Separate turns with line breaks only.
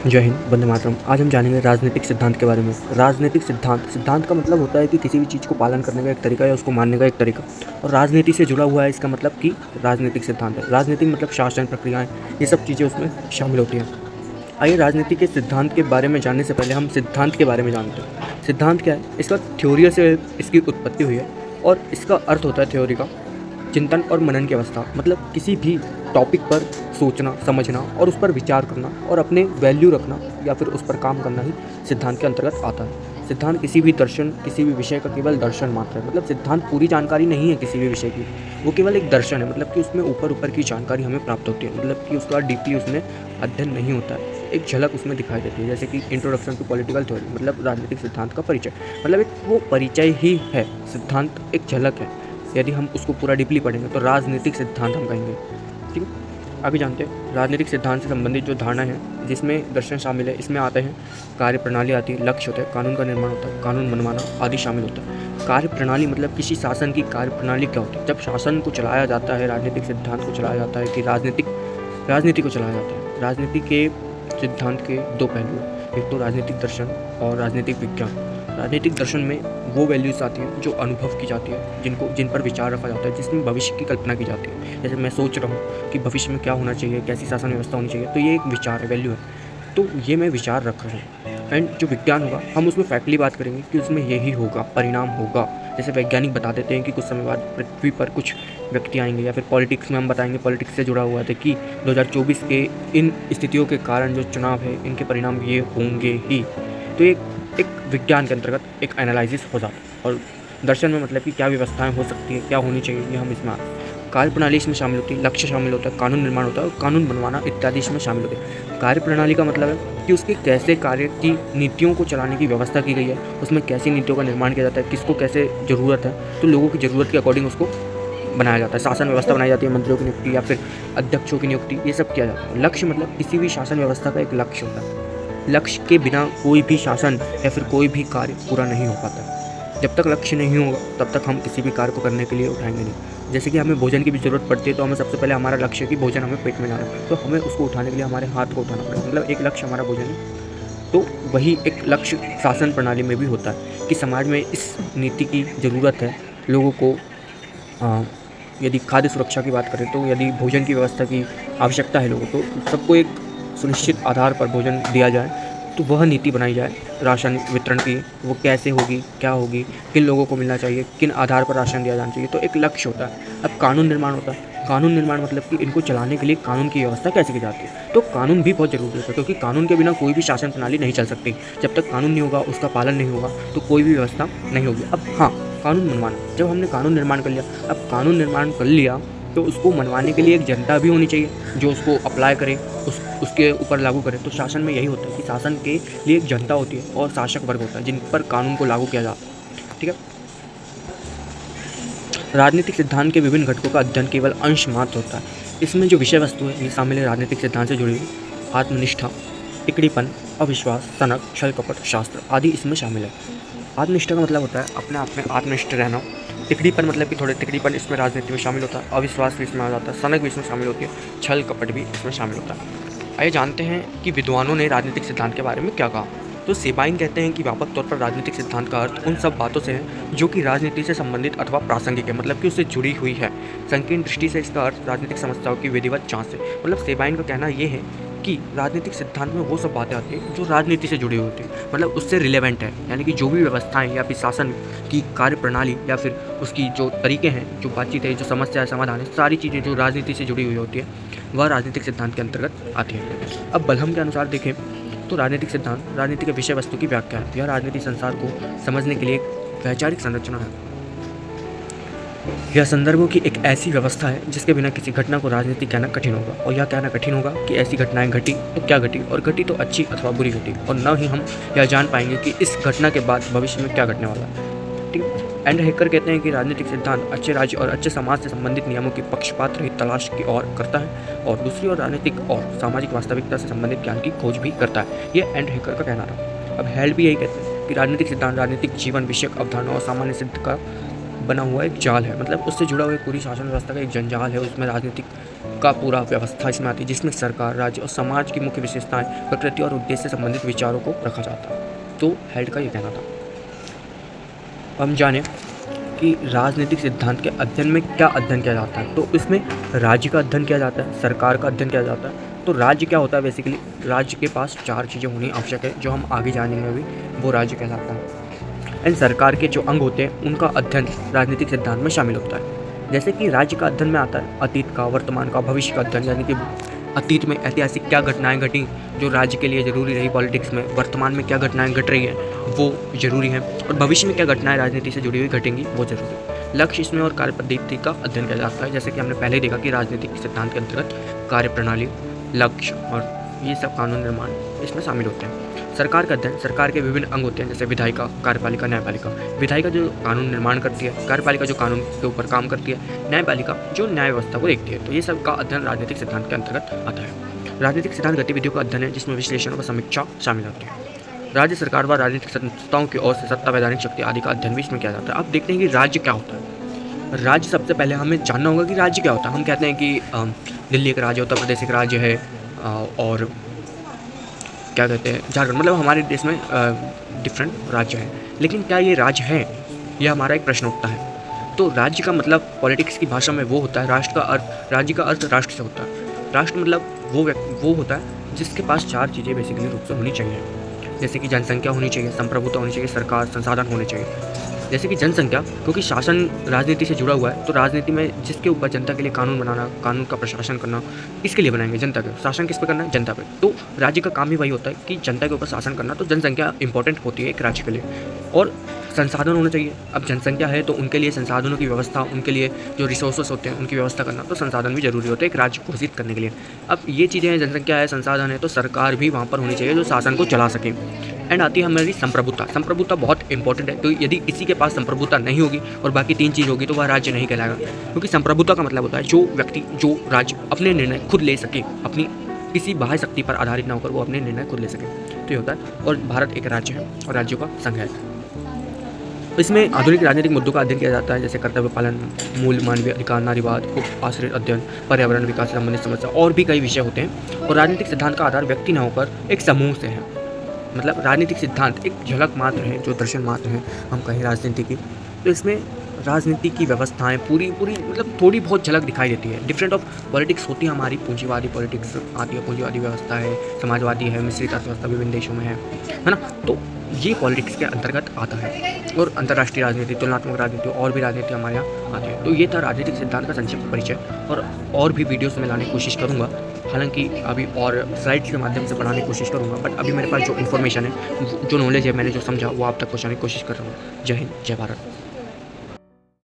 जय हिंद, वंदे मातरम। आज हम जानेंगे राजनीतिक सिद्धांत के बारे में। राजनीतिक सिद्धांत का मतलब होता है कि किसी भी चीज़ को पालन करने का एक तरीका या उसको मानने का एक तरीका। और राजनीति से जुड़ा हुआ है इसका मतलब कि राजनीतिक सिद्धांत है। राजनीति मतलब शासन, प्रक्रियाएं, ये सब चीज़ें उसमें शामिल होती हैं। आइए राजनीति के सिद्धांत के बारे में जानने से पहले हम सिद्धांत के बारे में जानते हैं। सिद्धांत क्या है? इसका थ्योरी से इसकी उत्पत्ति हुई है और इसका अर्थ होता है थ्योरी का चिंतन और मनन की अवस्था। मतलब किसी भी टॉपिक पर सोचना, समझना और उस पर विचार करना और अपने वैल्यू रखना या फिर उस पर काम करना ही सिद्धांत के अंतर्गत आता है। सिद्धांत किसी भी दर्शन, किसी भी विषय का केवल दर्शन मात्र है। मतलब सिद्धांत पूरी जानकारी नहीं है किसी भी विषय की, वो केवल एक दर्शन है। मतलब कि उसमें ऊपर ऊपर की जानकारी हमें प्राप्त होती है, मतलब कि उसका डीपली उसमें अध्ययन नहीं होता है। एक झलक उसमें दिखाई देती है, जैसे कि इंट्रोडक्शन टू पॉलिटिकल थ्योरी, मतलब राजनीतिक सिद्धांत का परिचय। मतलब एक वो परिचय ही है, सिद्धांत एक झलक है। यदि हम उसको पूरा डीपली पढ़ेंगे तो राजनीतिक सिद्धांत हम कहेंगे। ठीक है, आगे जानते हैं राजनीतिक सिद्धांत से संबंधित जो धारणा है, जिसमें दर्शन शामिल है। इसमें आते हैं कार्य प्रणाली आती है, लक्ष्य होता है, कानून का निर्माण होता है, कानून बनवाना आदि शामिल होता है। कार्य प्रणाली मतलब किसी शासन की कार्य प्रणाली क्या होती है? जब शासन को चलाया जाता है, राजनीतिक सिद्धांत को चलाया जाता है कि राजनीति को चलाया जाता है। राजनीति के सिद्धांत के दो पहलू हैं, एक तो राजनीतिक दर्शन और राजनीतिक विज्ञान। राजनीतिक दर्शन में वो वैल्यूज़ आती हैं जो अनुभव की जाती है, जिन पर विचार रखा जाता है, जिसमें भविष्य की कल्पना की जाती है। जैसे मैं सोच रहा हूँ कि भविष्य में क्या होना चाहिए, कैसी शासन व्यवस्था होनी चाहिए, तो ये एक विचार है, वैल्यू है। तो ये मैं विचार रख रहा हूँ। एंड जो विज्ञान होगा, हम उसमें फैक्टली बात करेंगे कि उसमें यही होगा, परिणाम होगा। जैसे वैज्ञानिक बता देते हैं कि कुछ समय बाद पृथ्वी पर कुछ व्यक्ति आएंगे, या फिर पॉलिटिक्स में हम बताएंगे, पॉलिटिक्स से जुड़ा हुआ है कि 2024 के इन स्थितियों के कारण जो चुनाव है, इनके परिणाम ये होंगे ही। तो एक विज्ञान के अंतर्गत एक एनालिसिस हो जाता है। और दर्शन में मतलब कि क्या व्यवस्थाएं हो सकती है, क्या होनी चाहिए, ये हम इसमें आते हैं। कार्य प्रणाली इसमें शामिल होती है, लक्ष्य शामिल होता है, कानून निर्माण होता है और कानून बनवाना इत्यादि इसमें शामिल होते हैं। कार्य प्रणाली का मतलब है कि उसके कैसे कार्य की नीतियों को चलाने की व्यवस्था की गई है, उसमें कैसी नीतियों का निर्माण किया जाता है, किसको कैसे ज़रूरत है, तो लोगों की ज़रूरत के अकॉर्डिंग उसको बनाया जाता है। शासन व्यवस्था बनाई जाती है, मंत्रियों की नियुक्ति या फिर अध्यक्षों की नियुक्ति, ये सब किया जाता है। लक्ष्य मतलब किसी भी शासन व्यवस्था का एक लक्ष्य होता है। लक्ष्य के बिना कोई भी शासन या फिर कोई भी कार्य पूरा नहीं हो पाता। जब तक लक्ष्य नहीं होगा तब तक हम किसी भी कार्य को करने के लिए उठाएंगे नहीं। जैसे कि हमें भोजन की भी ज़रूरत पड़ती है, तो हमें सबसे पहले हमारा लक्ष्य है कि भोजन हमें पेट में जाना है, तो हमें उसको उठाने के लिए हमारे हाथ को उठाना पड़ेगा। मतलब एक लक्ष्य हमारा भोजन है। तो वही एक लक्ष्य शासन प्रणाली में भी होता है कि समाज में इस नीति की ज़रूरत है। लोगों को यदि खाद्य सुरक्षा की बात करें, तो यदि भोजन की व्यवस्था की आवश्यकता है लोगों को, तो सबको एक सुनिश्चित आधार पर भोजन दिया जाए, तो वह नीति बनाई जाए राशन वितरण की। वो कैसे होगी, क्या होगी, किन लोगों को मिलना चाहिए, किन आधार पर राशन दिया जाना चाहिए, तो एक लक्ष्य होता है। अब कानून निर्माण होता है। कानून निर्माण मतलब कि इनको चलाने के लिए कानून की व्यवस्था कैसे की जाती है। तो कानून भी बहुत ज़रूरी होता है, क्योंकि कानून के बिना कोई भी शासन प्रणाली नहीं चल सकती। जब तक कानून नहीं होगा, उसका पालन नहीं होगा, तो कोई भी व्यवस्था नहीं होगी। अब हाँ, कानून मनवाना, जब हमने कानून निर्माण कर लिया, अब कानून निर्माण कर लिया तो उसको मनवाने के लिए एक जनता भी होनी चाहिए जो उसको अप्लाई करे, उसके ऊपर लागू करे। तो शासन में यही होता है कि शासन के लिए एक जनता होती है और शासक वर्ग होता है जिन पर कानून को लागू किया जाता है। ठीक है, राजनीतिक सिद्धांत के विभिन्न घटकों का अध्ययन केवल अंश मात्र होता है। इसमें जो विषय वस्तु है ये शामिल है राजनीतिक सिद्धांत से जुड़ी हुई आत्मनिष्ठा, टिकड़ीपन, अविश्वास, सनक, छल कपट, शास्त्र आदि इसमें शामिल है। आत्मनिष्ठा का मतलब होता है अपने आप में आत्मनिष्ठ रहना। टिकड़ीपन मतलब कि थोड़े टिकड़ीपन इसमें राजनीति में शामिल होता है। अविश्वास भी इसमें आ जाता है, सनक भी इसमें शामिल होती है, छल कपट भी इसमें शामिल होता है। आइए जानते हैं कि विद्वानों ने राजनीतिक सिद्धांत के बारे में क्या कहा। तो सेबाइन कहते हैं कि व्यापक तौर पर राजनीतिक सिद्धांत का अर्थ उन सब बातों से है जो कि राजनीति से संबंधित अथवा प्रासंगिक है, मतलब कि उससे जुड़ी हुई है। संकीर्ण दृष्टि से इसका अर्थ राजनीतिक समस्याओं की विधिवत जांच है। मतलब सेबाइन का कहना यह है कि राजनीतिक सिद्धांत में वो सब बातें आती हैं जो राजनीति से जुड़ी होती है, मतलब उससे रिलेवेंट है। यानी कि जो भी व्यवस्थाएं या फिर शासन की कार्य प्रणाली या फिर उसकी जो तरीके हैं, जो बातचीत है, जो समस्या है, समाधान है, सारी चीज़ें जो राजनीति से जुड़ी हुई होती है वह राजनीतिक सिद्धांत के अंतर्गत आती है। अब बलहम के अनुसार देखें तो राजनीतिक सिद्धांत राजनीति के विषय वस्तु की व्याख्या है। यह राजनीतिक संसार को समझने के लिए एक वैचारिक संरचना है। यह संदर्भों की एक ऐसी व्यवस्था है जिसके बिना किसी घटना को राजनीति कहना कठिन होगा। और यह कहना कठिन होगा कि ऐसी घटनाएं घटी तो क्या घटी, और घटी तो अच्छी अथवा बुरी घटी, और न ही हम यह जान पाएंगे कि इस घटना के बाद भविष्य में क्या घटने वाला है। ठीक है, एंड हेकर कहते हैं कि राजनीतिक सिद्धांत अच्छे राज्य और अच्छे समाज से संबंधित नियमों की पक्षपात रहित तलाश की ओर करता है, और दूसरी ओर राजनीतिक और सामाजिक वास्तविकता से संबंधित ज्ञान की खोज भी करता है। ये एंड हेकर का कहना था। अब हेल्ड भी यही कहते हैं कि राजनीतिक सिद्धांत राजनीतिक जीवन विषयक अवधारणा और सामान्य सिद्ध का बना हुआ एक जाल है, मतलब उससे जुड़ा हुआ एक पूरी शासन व्यवस्था का एक जंजाल है। उसमें राजनीतिक का पूरा व्यवस्था इसमें आती है, जिसमें सरकार, राज्य और समाज की मुख्य विशेषताएं, प्रकृति और उद्देश्य से संबंधित विचारों को रखा जाता है। तो हेड का ये कहना था। हम जाने कि राजनीतिक सिद्धांत के अध्ययन में क्या अध्ययन किया जाता है। तो इसमें राज्य का अध्ययन किया जाता है, सरकार का अध्ययन किया जाता है। तो राज्य क्या होता है? बेसिकली राज्य के पास 4 चीज़ें होनी आवश्यक है, जो हम आगे जानेंगे अभी, वो राज्य कहलाता है। एंड सरकार के जो अंग होते हैं उनका अध्ययन राजनीतिक सिद्धांत में शामिल होता है। जैसे कि राज्य का अध्ययन में आता है अतीत का, वर्तमान का, भविष्य का अध्ययन, यानी कि अतीत में ऐतिहासिक क्या घटनाएं घटी जो राज्य के लिए ज़रूरी रही पॉलिटिक्स में, वर्तमान में क्या घटनाएं घट रही हैं वो ज़रूरी है, और भविष्य में क्या घटनाएं राजनीति से जुड़ी हुई घटेंगी वो ज़रूरी है। लक्ष्य इसमें और कार्य पद्धति का अध्ययन किया जाता है। जैसे कि हमने पहले ही देखा कि राजनीतिक सिद्धांत के अंतर्गत कार्यप्रणाली, लक्ष्य और ये सब कानून निर्माण इसमें शामिल होते हैं। सरकार का अध्ययन, सरकार के विभिन्न अंग होते हैं, जैसे विधायिका, कार्यपालिका, न्यायपालिका। विधायिका जो कानून निर्माण करती है, कार्यपालिका जो कानून के ऊपर काम करती है, न्यायपालिका जो न्याय व्यवस्था को देखती है। तो ये सब का अध्ययन राजनीतिक सिद्धांत के अंतर्गत आता है। राजनीतिक सिद्धांत गतिविधियों का अध्ययन है, जिसमें विश्लेषण और समीक्षा शामिल होती है। राज्य सरकार व राजनीतिक संस्थाओं की ओर से सत्ता, वैधानिक शक्ति आदि का अध्ययन भी इसमें किया जाता है। अब देखते हैं कि राज्य क्या होता है। राज्य, सबसे पहले हमें जानना होगा कि राज्य क्या होता है। हम कहते हैं कि दिल्ली एक राज्य, उत्तर प्रदेश एक राज्य है, और क्या कहते हैं झारखंड, मतलब हमारे देश में डिफरेंट राज्य हैं। लेकिन क्या ये राज्य है? यह हमारा एक प्रश्न उठता है। तो राज्य का मतलब पॉलिटिक्स की भाषा में वो होता है, राष्ट्र का अर्थ, राज्य का अर्थ राष्ट्र से होता है। राष्ट्र मतलब वो होता है जिसके पास 4 चीज़ें बेसिकली रूप से होनी चाहिए। जैसे कि जनसंख्या होनी चाहिए, संप्रभुता होनी चाहिए, सरकार, संसाधन होने चाहिए। जैसे कि जनसंख्या, क्योंकि शासन राजनीति से जुड़ा हुआ है, तो राजनीति में जिसके ऊपर जनता के लिए कानून बनाना, कानून का प्रशासन करना, किसके लिए बनाएंगे? जनता के। शासन किस पे करना है? जनता पे। तो राज्य का काम ही वही होता है कि जनता के ऊपर शासन करना। तो जनसंख्या इंपॉर्टेंट होती है एक राज्य के लिए। और संसाधन होना चाहिए। अब जनसंख्या है तो उनके लिए संसाधनों की व्यवस्था, उनके लिए जो रिसोर्सेस होते हैं उनकी व्यवस्था करना, तो संसाधन भी जरूरी होते हैं एक राज्य को घोषित करने के लिए। अब ये चीज़ें हैं, जनसंख्या है, संसाधन है, तो सरकार भी वहाँ पर होनी चाहिए जो शासन को चला सके। एंड आती है हमारी संप्रभुता। संप्रभुता बहुत इंपॉर्टेंट है। तो यदि किसी के पास संप्रभुता नहीं होगी और बाकी 3 चीज़ होगी तो वह राज्य नहीं कहलाएगा। क्योंकि संप्रभुता का मतलब होता है जो व्यक्ति, जो राज्य अपने निर्णय खुद ले सके, अपनी किसी बाह्य शक्ति पर आधारित ना होकर वो अपने निर्णय खुद ले सके, तो ये होता है। और भारत एक राज्य है और राज्यों का संघ है। इसमें आधुनिक राजनीतिक मुद्दों का अध्ययन किया जाता है, जैसे कर्तव्य पालन, मूल मानवीय अधिकार, नारीवाद, उप आश्रित अध्ययन, पर्यावरण, विकास से संबंधित समस्या और भी कई विषय होते हैं। और राजनीतिक सिद्धांत का आधार व्यक्ति न होकर एक समूह से है। मतलब राजनीतिक सिद्धांत एक झलक मात्र है, जो दर्शन मात्र है हम कहें राजनीति की। तो इसमें राजनीति की व्यवस्थाएं पूरी मतलब थोड़ी बहुत झलक दिखाई देती है। डिफरेंट ऑफ पॉलिटिक्स होती है हमारी, पूंजीवादी पॉलिटिक्स आती है, पूंजीवादी व्यवस्था है, समाजवादी है, मिश्रित अर्थव्यवस्था विभिन्न देशों में है ना। तो ये पॉलिटिक्स के अंतर्गत आता है। और अंतर्राष्ट्रीय राजनीति, तुलनात्मक राजनीति और भी राजनीति हमारे यहाँ आती है। तो ये था राजनीतिक सिद्धांत का संक्षिप्त परिचय। और भी वीडियोस में लाने की कोशिश करूँगा, हालांकि अभी और स्लाइड्स के माध्यम से बनाने की कोशिश करूँगा, बट अभी मेरे पास जो इन्फॉर्मेशन है, जो नॉलेज है, मैंने जो समझा वो आप तक पहुँचाने की कोशिश कर रहा हूँ। जय हिंद, जय भारत।